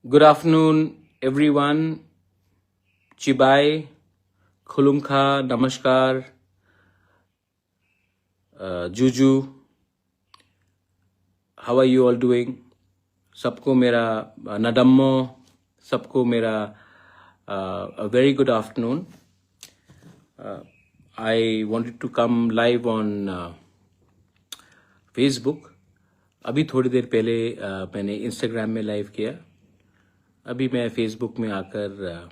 Good afternoon, everyone. Chibai, Khulumkha, Namaskar, Juju. How are you all doing? सबको मेरा नडम्मो, सबको मेरा a very good afternoon. I wanted to come live on Facebook. अभी थोड़ी देर पहले मैंने इंस्टाग्राम में लाइव किया. अभी मैं फेसबुक में आकर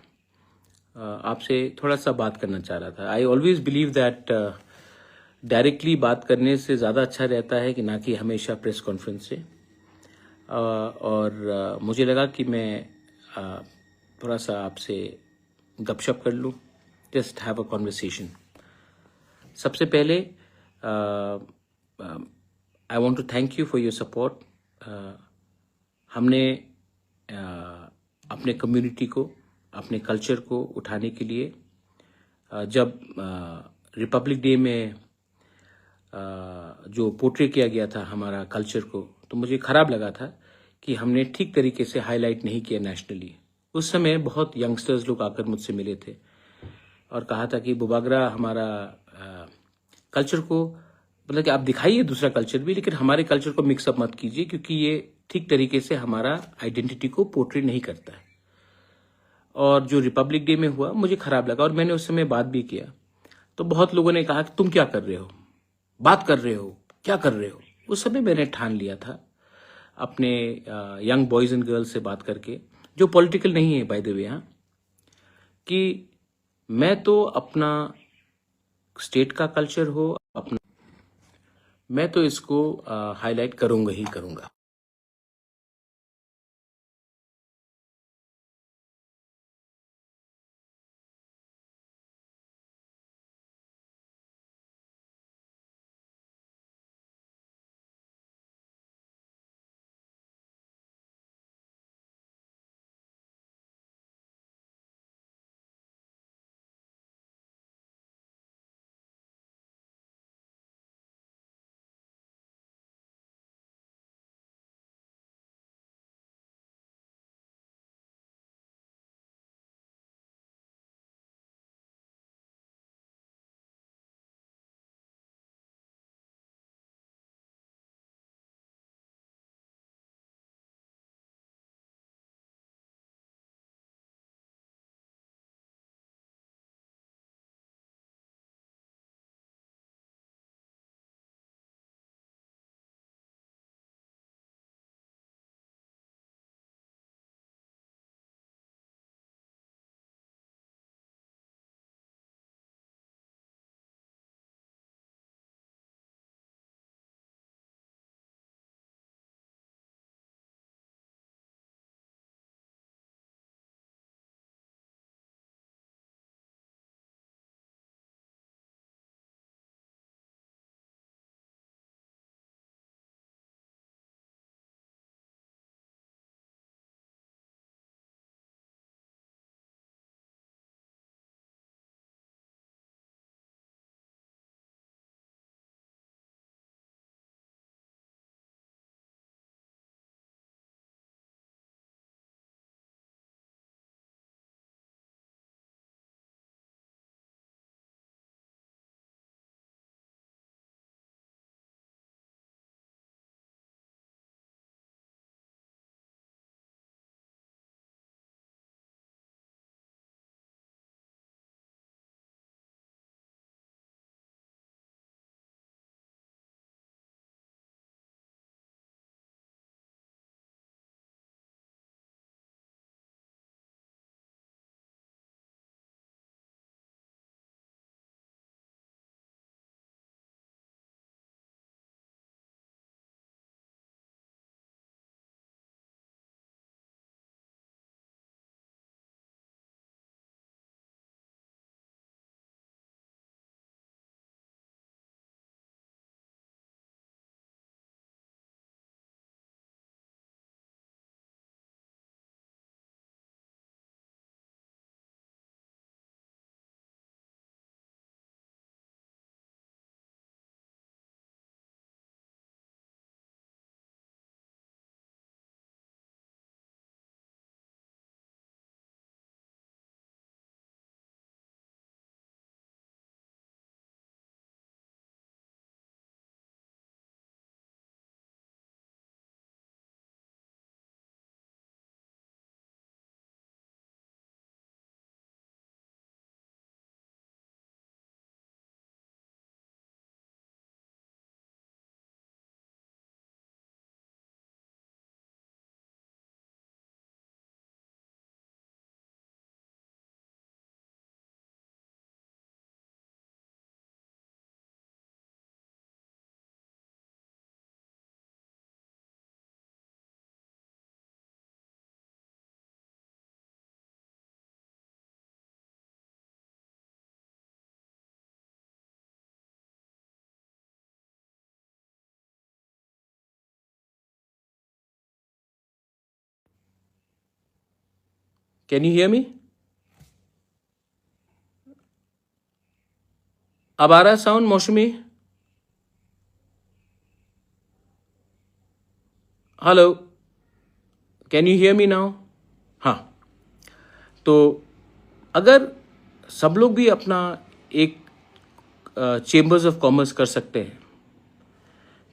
आपसे थोड़ा सा बात करना चाह रहा था. I always believe that directly बात करने से ज़्यादा अच्छा रहता है कि ना कि हमेशा प्रेस कॉन्फ्रेंस से. और मुझे लगा कि मैं थोड़ा सा आपसे गपशप कर लूँ. Just have a conversation. सबसे पहले I want to thank you for your support. हमने अपने कम्युनिटी को, अपने कल्चर को उठाने के लिए जब रिपब्लिक डे में जो पोर्ट्रे किया गया था हमारा कल्चर को, तो मुझे ख़राब लगा था कि हमने ठीक तरीके से हाईलाइट नहीं किया नेशनली. उस समय बहुत यंगस्टर्स लोग आकर मुझसे मिले थे और कहा था कि बुबागरा हमारा कल्चर को, मतलब कि आप दिखाइए दूसरा कल्चर भी, लेकिन हमारे कल्चर को मिक्सअप मत कीजिए क्योंकि ये ठीक तरीके से हमारा आइडेंटिटी को पोर्ट्रे नहीं करता है. और जो रिपब्लिक डे में हुआ मुझे ख़राब लगा और मैंने उस समय बात भी किया. तो बहुत लोगों ने कहा कि तुम क्या कर रहे हो, बात कर रहे हो, क्या कर रहे हो. उस समय मैंने ठान लिया था अपने यंग बॉयज़ एंड गर्ल्स से बात करके, जो पॉलिटिकल नहीं है बाय द वे, हाँ, कि मैं तो अपना स्टेट का कल्चर हो अपना, मैं तो इसको हाईलाइट करूँगा ही करूँगा. Can you hear me? अब आ रहा साउंड मौसमी? Hello, can you hear me now? हाँ, तो अगर सब लोग भी अपना एक चेम्बर्स ऑफ कॉमर्स कर सकते हैं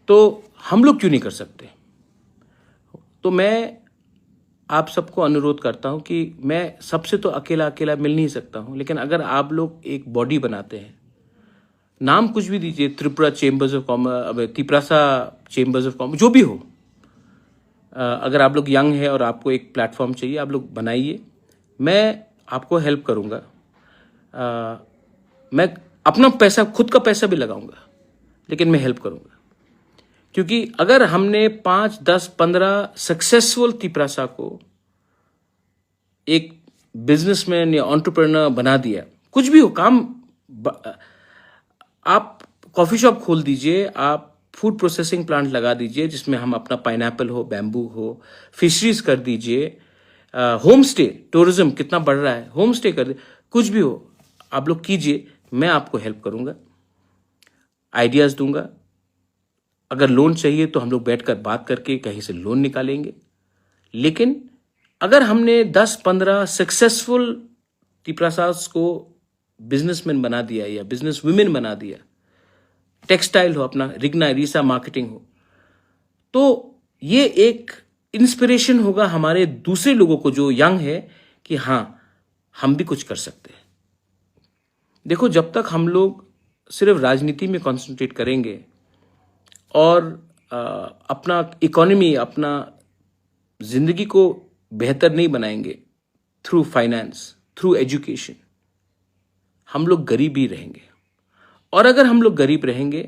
तो हम लोग क्यों नहीं कर सकते? तो मैं आप सबको अनुरोध करता हूं कि मैं सबसे तो अकेला अकेला मिल नहीं सकता हूं, लेकिन अगर आप लोग एक बॉडी बनाते हैं, नाम कुछ भी दीजिए, Tripura chambers of commerce, Tiprasa chambers of commerce, जो भी हो, अगर आप लोग यंग है और आपको एक प्लेटफॉर्म चाहिए, आप लोग बनाइए, मैं आपको हेल्प करूंगा। मैं अपना पैसा, खुद का पैसा भी लगाऊंगा, लेकिन मैं हेल्प करूंगा। क्योंकि अगर हमने 5, 10, 15 सक्सेसफुल तिपरासा को एक बिजनेसमैन या एंटरप्रेन्योर बना दिया, कुछ भी हो काम, आप कॉफी शॉप खोल दीजिए, आप फूड प्रोसेसिंग प्लांट लगा दीजिए जिसमें हम अपना पाइनएप्पल हो, बैम्बू हो, फिशरीज कर दीजिए, होम स्टे, टूरिज्म कितना बढ़ रहा है, होम स्टे कर दीजिए, कुछ भी हो आप लोग कीजिए, मैं आपको हेल्प करूंगा, आइडियाज दूंगा। अगर लोन चाहिए तो हम लोग बैठकर बात करके कहीं से लोन निकालेंगे। लेकिन अगर हमने 10-15 सक्सेसफुल तिपरासास को बिजनेसमैन बना दिया या बिजनेस वुमेन बना दिया, टेक्सटाइल हो अपना, रिग्ना रीसा मार्केटिंग हो, तो ये एक इंस्पिरेशन होगा हमारे दूसरे लोगों को जो यंग है कि हाँ, हम भी कुछ कर सकते हैं। देखो, जब तक हम लोग सिर्फ राजनीति में कंसंट्रेट करेंगे और अपना इकोनॉमी, अपना जिंदगी को बेहतर नहीं बनाएंगे थ्रू फाइनेंस, थ्रू एजुकेशन, हम लोग गरीब ही रहेंगे। और अगर हम लोग गरीब रहेंगे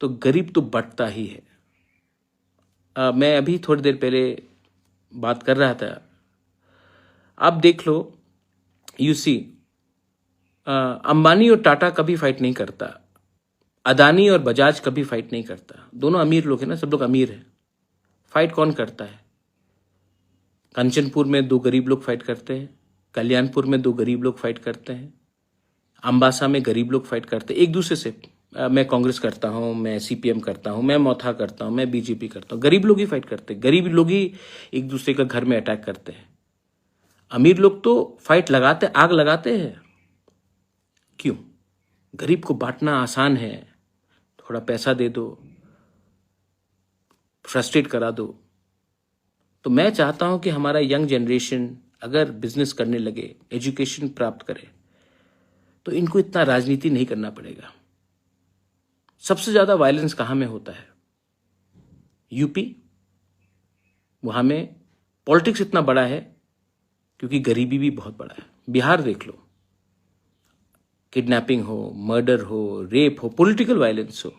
तो गरीब तो बढ़ता ही है। मैं अभी थोड़ी देर पहले बात कर रहा था, आप देख लो, यू सी, अंबानी और टाटा कभी फाइट नहीं करता, अदानी और बजाज कभी फाइट नहीं करता, दोनों अमीर लोग हैं ना, सब लोग अमीर हैं। फाइट कौन करता है? कंचनपुर में 2 गरीब लोग फाइट करते हैं, कल्याणपुर में 2 गरीब लोग फाइट करते हैं, अंबासा में गरीब लोग फाइट करते हैं एक दूसरे से। मैं कांग्रेस करता हूं, मैं सीपीएम करता हूं, मैं मोथा करता हूं, मैं बीजेपी करता हूं, गरीब लोग ही फाइट करते हैं, गरीब लोग ही एक दूसरे का घर में अटैक करते हैं। अमीर लोग तो फाइट लगाते, आग लगाते हैं। क्यों? गरीब को बांटना आसान है, थोड़ा पैसा दे दो, फ्रस्ट्रेट करा दो। तो मैं चाहता हूं कि हमारा यंग जनरेशन अगर बिजनेस करने लगे, एजुकेशन प्राप्त करे, तो इनको इतना राजनीति नहीं करना पड़ेगा। सबसे ज्यादा वायलेंस कहां में होता है? यूपी, वहां में पॉलिटिक्स इतना बड़ा है क्योंकि गरीबी भी बहुत बड़ा है। बिहार देख लो, किडनैपिंग हो, मर्डर हो, रेप हो, पॉलिटिकल वायलेंस हो,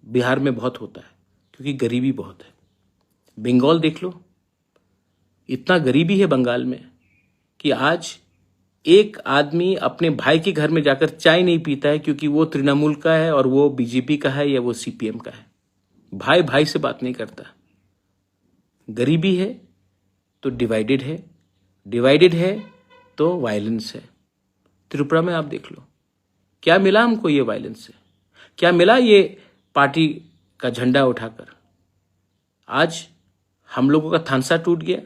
बिहार में बहुत होता है क्योंकि गरीबी बहुत है। बंगाल देख लो, इतना गरीबी है बंगाल में कि आज एक आदमी अपने भाई के घर में जाकर चाय नहीं पीता है क्योंकि वो तृणमूल का है और वो बीजेपी का है या वो सीपीएम का है। भाई भाई से बात नहीं करता। गरीबी है तो डिवाइडेड है तो वायलेंस है। त्रिपुरा में आप देख लो, क्या मिला हमको ये वायलेंस से? क्या मिला ये पार्टी का झंडा उठाकर? आज हम लोगों का थानसा टूट गया,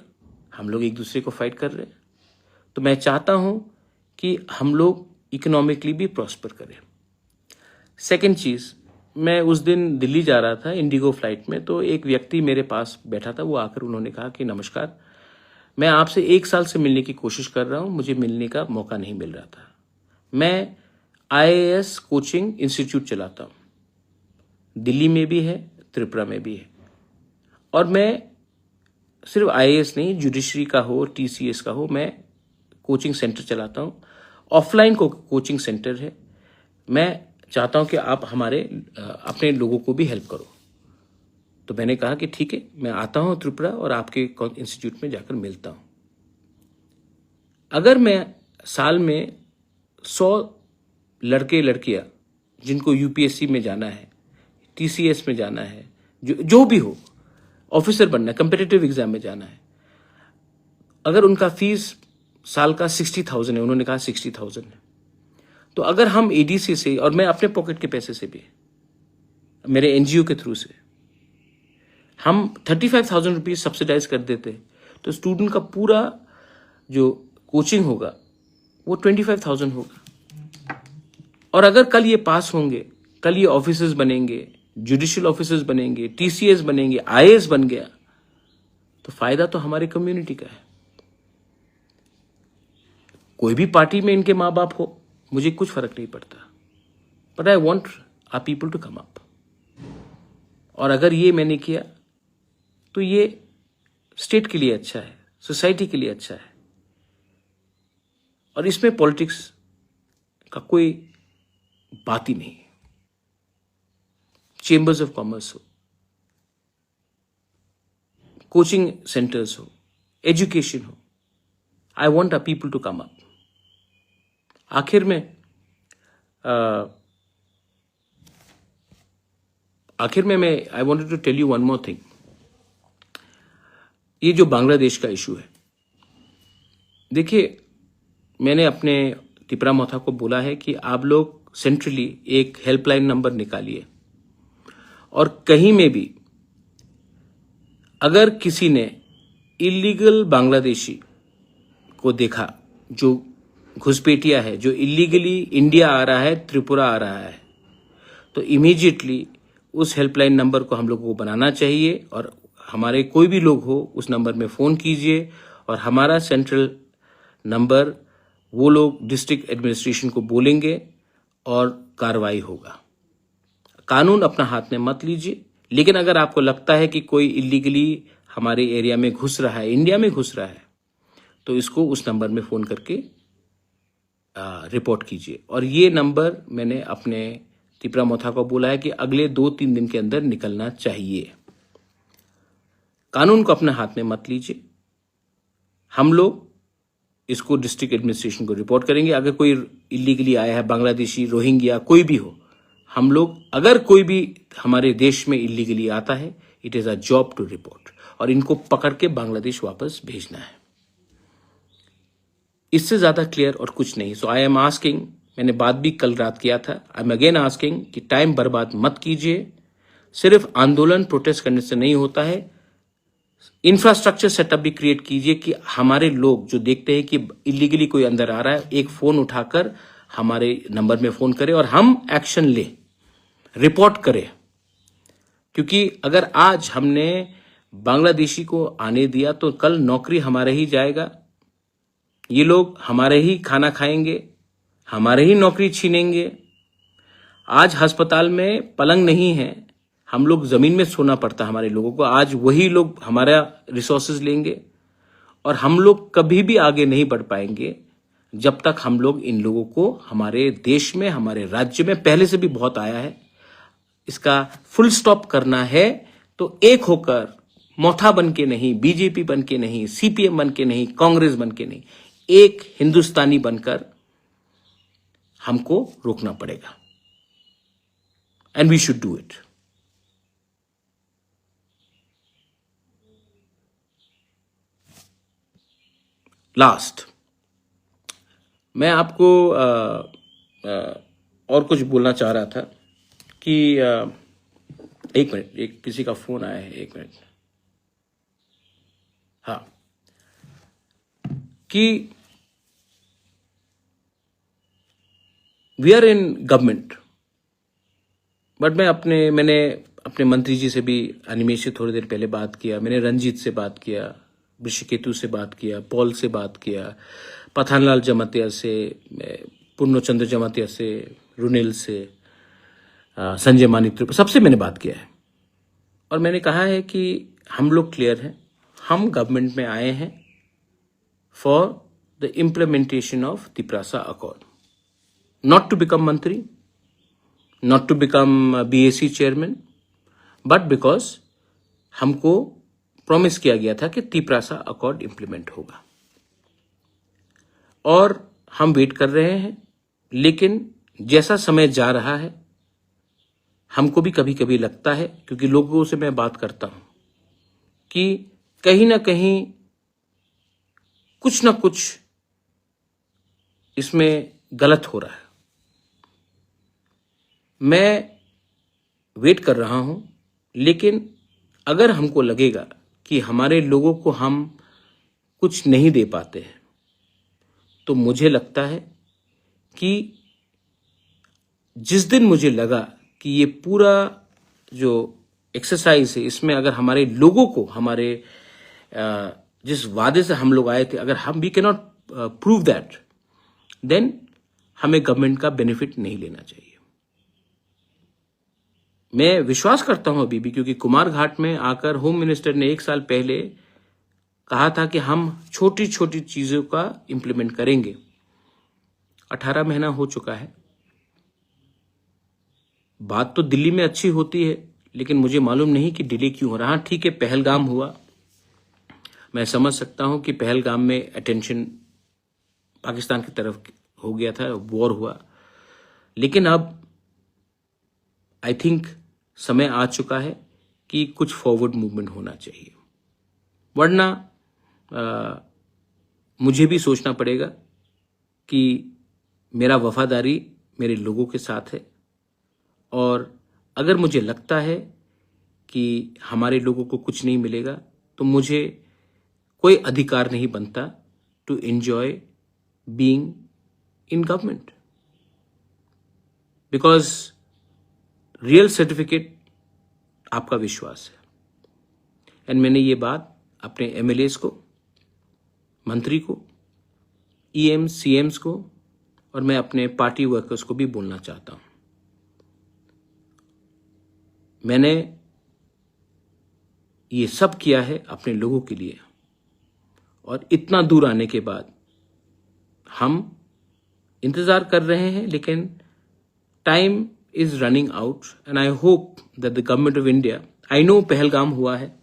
हम लोग एक दूसरे को फाइट कर रहे हैं। तो मैं चाहता हूं कि हम लोग इकोनॉमिकली भी प्रॉस्पर करें। सेकंड चीज, मैं उस दिन दिल्ली जा रहा था इंडिगो फ्लाइट में, तो एक व्यक्ति मेरे पास बैठा था, वो आकर उन्होंने कहा कि नमस्कार, मैं आपसे 1 साल से मिलने की कोशिश कर रहा हूं, मुझे मिलने का मौका नहीं मिल रहा था। मैं IAS कोचिंग इंस्टीट्यूट चलाता हूं, दिल्ली में भी है, त्रिपुरा में भी है, और मैं सिर्फ IAS नहीं, जुडिशरी का हो, TCS का हो, मैं कोचिंग सेंटर चलाता हूं। ऑफलाइन कोचिंग सेंटर है। मैं चाहता हूं कि आप हमारे अपने लोगों को भी हेल्प करो। तो मैंने कहा कि ठीक है, मैं आता हूं त्रिपुरा और आपके इंस्टीट्यूट में जाकर मिलता हूं। अगर मैं साल में 100 लड़के लड़कियां जिनको UPSC में जाना है, TCS में जाना है, जो भी हो, ऑफिसर बनना है, कम्पिटिटिव एग्जाम में जाना है, अगर उनका फीस साल का 60,000 है, उन्होंने कहा 60,000 है। तो अगर हम एडीसी से, और मैं अपने पॉकेट के पैसे से भी, मेरे एनजीओ के थ्रू से हम 35,000 रुपीज सब्सिडाइज कर देते, तो स्टूडेंट का पूरा जो कोचिंग होगा वो 25,000 होगा। और अगर कल ये पास होंगे, कल ये ऑफिसर्स बनेंगे, जुडिशियल ऑफिसर्स बनेंगे, टीसीएस बनेंगे, आईएएस बन गया, तो फायदा तो हमारी कम्युनिटी का है। कोई भी पार्टी में इनके माँ बाप हो, मुझे कुछ फर्क नहीं पड़ता, but I want our people to come up. और अगर ये मैंने किया तो ये स्टेट के लिए अच्छा है, सोसाइटी के लिए अच्छा है, और इसमें पॉलिटिक्स का कोई बात ही नहीं है। चेंबर्स ऑफ कॉमर्स हो, कोचिंग सेंटर्स हो, एजुकेशन हो, I want our people to come up. आखिर में मैं I wanted to tell you one more thing. ये जो बांग्लादेश का इशू है, देखिए मैंने अपने तिपरा मोथा को बोला है कि आप लोग सेंट्रली एक हेल्पलाइन नंबर निकालिए, और कहीं में भी अगर किसी ने इलीगल बांग्लादेशी को देखा, जो घुसपैठिया है, जो इलीगली इंडिया आ रहा है, त्रिपुरा आ रहा है, तो इमीडिएटली उस हेल्पलाइन नंबर को हम लोगों को बनाना चाहिए, और हमारे कोई भी लोग हो उस नंबर में फ़ोन कीजिए, और हमारा सेंट्रल नंबर वो लोग डिस्ट्रिक्ट एडमिनिस्ट्रेशन को बोलेंगे और कार्रवाई होगा। कानून अपना हाथ में मत लीजिए, लेकिन अगर आपको लगता है कि कोई इलीगली हमारे एरिया में घुस रहा है, इंडिया में घुस रहा है, तो इसको उस नंबर में फ़ोन करके रिपोर्ट कीजिए। और ये नंबर मैंने अपने तिपरा मोथा को बोला है कि अगले 2-3 दिन के अंदर निकलना चाहिए। कानून को अपने हाथ में मत लीजिए, हम लोग इसको डिस्ट्रिक्ट एडमिनिस्ट्रेशन को रिपोर्ट करेंगे। अगर कोई इलीगली आया है, बांग्लादेशी, रोहिंग्या, कोई भी हो, हम लोग, अगर कोई भी हमारे देश में इलीगली आता है, it is a job to report, और इनको पकड़ के बांग्लादेश वापस भेजना है। इससे ज्यादा क्लियर और कुछ नहीं। सो आई एम आस्किंग, मैंने बात भी कल रात किया था, आई एम अगेन आस्किंग कि टाइम बर्बाद मत कीजिए। सिर्फ आंदोलन, प्रोटेस्ट करने से नहीं होता है, इंफ्रास्ट्रक्चर सेटअप भी क्रिएट कीजिए कि हमारे लोग जो देखते हैं कि इलीगली कोई अंदर आ रहा है, एक फोन उठाकर हमारे नंबर में फोन करें और हम एक्शन लें, रिपोर्ट करें। क्योंकि अगर आज हमने बांग्लादेशी को आने दिया तो कल नौकरी हमारे ही जाएगा, ये लोग हमारे ही खाना खाएंगे, हमारे ही नौकरी छीनेंगे। आज अस्पताल में पलंग नहीं है, हम लोग जमीन में सोना पड़ता हमारे लोगों को, आज वही लोग हमारा रिसोर्सेज लेंगे, और हम लोग कभी भी आगे नहीं बढ़ पाएंगे जब तक हम लोग इन लोगों को हमारे देश में, हमारे राज्य में, पहले से भी बहुत आया है, इसका फुल स्टॉप करना है। तो एक होकर, मोथा बन के नहीं, बीजेपी बन के नहीं, सीपीएम बन के नहीं, कांग्रेस बन के नहीं, एक हिंदुस्तानी बनकर हमको रोकना पड़ेगा, and we should do it. Last, मैं आपको और कुछ बोलना चाह रहा था कि एक मिनट, एक किसी का फोन आया है, एक मिनट। हाँ, कि we are in government, but मैंने अपने मंत्री जी से भी, अनिमेश से थोड़ी देर पहले बात किया, मैंने रंजीत से बात किया, ऋषिकेतु से बात किया, पॉल से बात किया, पठानलाल जमातिया से, पूर्णचंद्र जमातिया से, रुनेल से, संजय मानिक, सबसे मैंने बात किया है। और मैंने कहा है कि हम लोग क्लियर हैं, हम गवर्नमेंट में आए हैं for the implementation of Tiprasa accord, not to become mantri, not to become BAC chairman, but because हमको प्रॉमिस किया गया था कि तिपरासा अकॉर्ड इंप्लीमेंट होगा, और हम वेट कर रहे हैं। लेकिन जैसा समय जा रहा है, हमको भी कभी कभी लगता है, क्योंकि लोगों से मैं बात करता हूं, कि कहीं ना कहीं कुछ ना कुछ इसमें गलत हो रहा है। मैं वेट कर रहा हूं, लेकिन अगर हमको लगेगा कि हमारे लोगों को हम कुछ नहीं दे पाते हैं, तो मुझे लगता है कि जिस दिन मुझे लगा कि ये पूरा जो एक्सरसाइज है, इसमें अगर हमारे लोगों को हमारे जिस वादे से हम लोग आए थे, अगर हम we can not prove that, then हमें गवर्नमेंट का बेनिफिट नहीं लेना चाहिए। मैं विश्वास करता हूं अभी भी, क्योंकि कुमार घाट में आकर होम मिनिस्टर ने 1 साल पहले कहा था कि हम छोटी छोटी चीजों का इंप्लीमेंट करेंगे। 18 महीना हो चुका है। बात तो दिल्ली में अच्छी होती है, लेकिन मुझे मालूम नहीं कि डिले क्यों हो रहा। हाँ, ठीक है, पहलगाम हुआ, मैं समझ सकता हूं कि पहलगाम में अटेंशन पाकिस्तान की तरफ हो गया था, वॉर हुआ, लेकिन अब आई थिंक समय आ चुका है कि कुछ फॉरवर्ड मूवमेंट होना चाहिए, वरना मुझे भी सोचना पड़ेगा कि मेरा वफादारी मेरे लोगों के साथ है, और अगर मुझे लगता है कि हमारे लोगों को कुछ नहीं मिलेगा, तो मुझे कोई अधिकार नहीं बनता to enjoy being in government, because real certificate आपका विश्वास है। एंड मैंने ये बात अपने एमएलएस को, मंत्री को, ईएम सीएम्स को, और मैं अपने पार्टी वर्कर्स को भी बोलना चाहता हूं। मैंने ये सब किया है अपने लोगों के लिए, और इतना दूर आने के बाद हम इंतजार कर रहे हैं, लेकिन time is running out, and I hope that the government of India, I know Pahalgam हुआ है,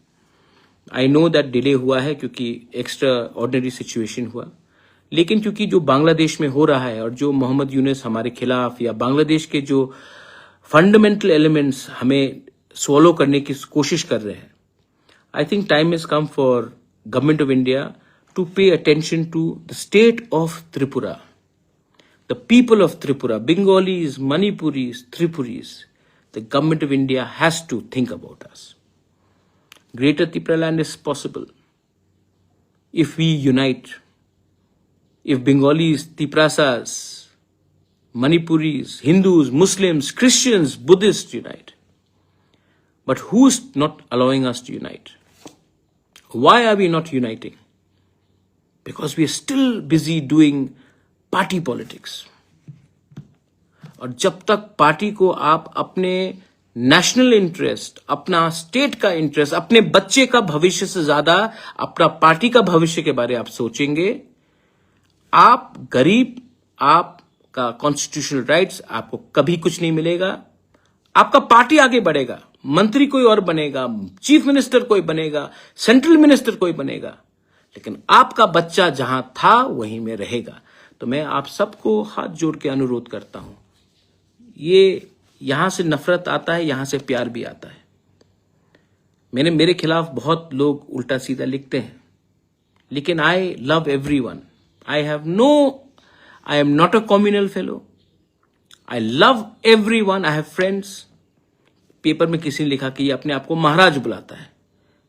आई नो दैट डिले हुआ है क्योंकि एक्स्ट्रा ऑर्डिनरी सिचुएशन हुआ, लेकिन क्योंकि जो बांग्लादेश में हो रहा है और जो मोहम्मद यूनुस हमारे खिलाफ, या बांग्लादेश के जो फंडामेंटल एलिमेंट्स हमें सोलो करने की कोशिश कर रहे हैं, I think time is come for government of India to pay attention to the state of Tripura, the people of Tripura, Bengalis, Manipuris, Tripuris. The government of India has to think about us. Greater Tripura land is possible if we unite. If Bengalis, Triprasas, Manipuris, Hindus, Muslims, Christians, Buddhists unite. But who's not allowing us to unite? Why are we not uniting? Because we are still busy doing party politics. और जब तक party को आप अपने national interest, अपना state का interest, अपने बच्चे का भविष्य से ज्यादा अपना पार्टी का भविष्य के बारे में आप सोचेंगे, आप गरीब, आपका कॉन्स्टिट्यूशनल राइट्स, आपको कभी कुछ नहीं मिलेगा। आपका पार्टी आगे बढ़ेगा, मंत्री कोई और बनेगा, चीफ मिनिस्टर कोई बनेगा, सेंट्रल मिनिस्टर कोई बनेगा, लेकिन आपका बच्चा जहां था वहीं में रहेगा। तो मैं आप सबको हाथ जोड़ के अनुरोध करता हूं, ये यहां से नफरत आता है, यहां से प्यार भी आता है। मेरे खिलाफ बहुत लोग उल्टा सीधा लिखते हैं, लेकिन I love everyone. I am not a communal fellow, I love everyone, I have friends. Paper में किसी ने लिखा कि ये अपने आप को महाराज बुलाता है।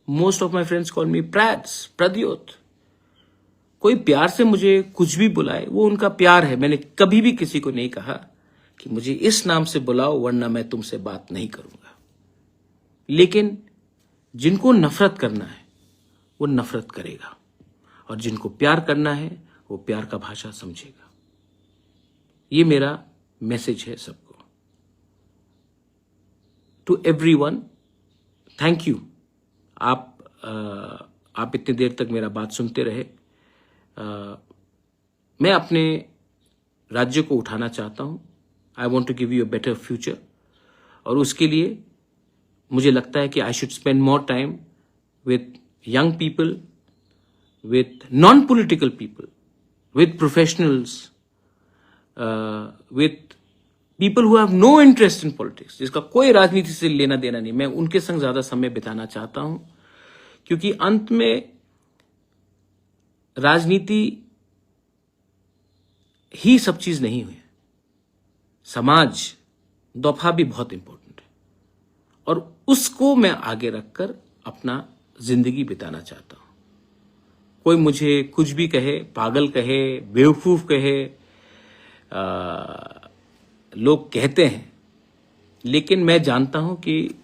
Most of my friends call me Prats, Pradyot. कोई प्यार से मुझे कुछ भी बुलाए, वो उनका प्यार है। मैंने कभी भी किसी को नहीं कहा कि मुझे इस नाम से बुलाओ वरना मैं तुमसे बात नहीं करूंगा। लेकिन जिनको नफरत करना है वो नफरत करेगा, और जिनको प्यार करना है वो प्यार का भाषा समझेगा। ये मेरा मैसेज है सबको। To everyone, thank you. आप इतनी देर तक मेरा बात सुनते रहे। मैं अपने राज्य को उठाना चाहता हूं। I want to give you a better future, और उसके लिए मुझे लगता है कि I should spend more time with young people, with non political people, with professionals, with people who have no interest in politics, जिसका कोई राजनीति से लेना देना नहीं। मैं उनके संग ज्यादा समय बिताना चाहता हूं, क्योंकि अंत में राजनीति ही सब चीज नहीं हुई। समाज दफा भी बहुत इंपॉर्टेंट है और उसको मैं आगे रखकर अपना जिंदगी बिताना चाहता हूं। कोई मुझे कुछ भी कहे, पागल कहे, बेवकूफ कहे, लोग कहते हैं, लेकिन मैं जानता हूं कि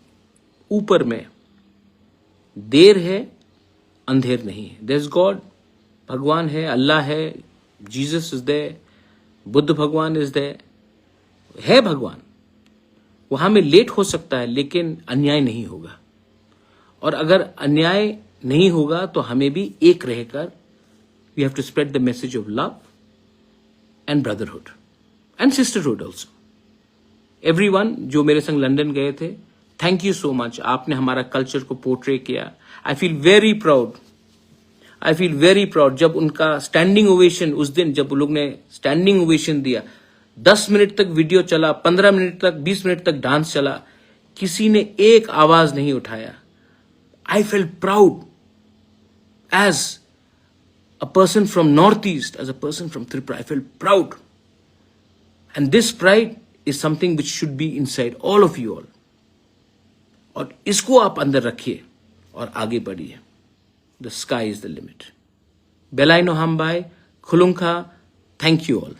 ऊपर में देर है, अंधेर नहीं है। देयर इज गॉड, भगवान है, अल्लाह है, जीसस इज देयर, बुद्ध भगवान इज देयर, है भगवान। वहां में लेट हो सकता है लेकिन अन्याय नहीं होगा। और अगर अन्याय नहीं होगा तो हमें भी एक रहकर we have to spread the message of love and brotherhood and sisterhood also. Everyone जो मेरे संग लंदन गए थे, थैंक यू सो मच। आपने हमारा कल्चर को पोर्ट्रे किया। I feel very proud, I feel very proud. जब उनका स्टैंडिंग ओवेशन, उस दिन जब लोग ने स्टैंडिंग ओवेशन दिया, 10 मिनट तक वीडियो चला, 15 मिनट तक, 20 मिनट तक डांस चला, किसी ने एक आवाज नहीं उठाया। I feel proud as a person from North East, as a person from Tripura. I feel proud and this pride is something which should be inside all of you all. और इसको आप अंदर रखिए और आगे बढ़िए। The sky is the limit. बेलाइनो हमबाई खुलुंखा। Thank you all.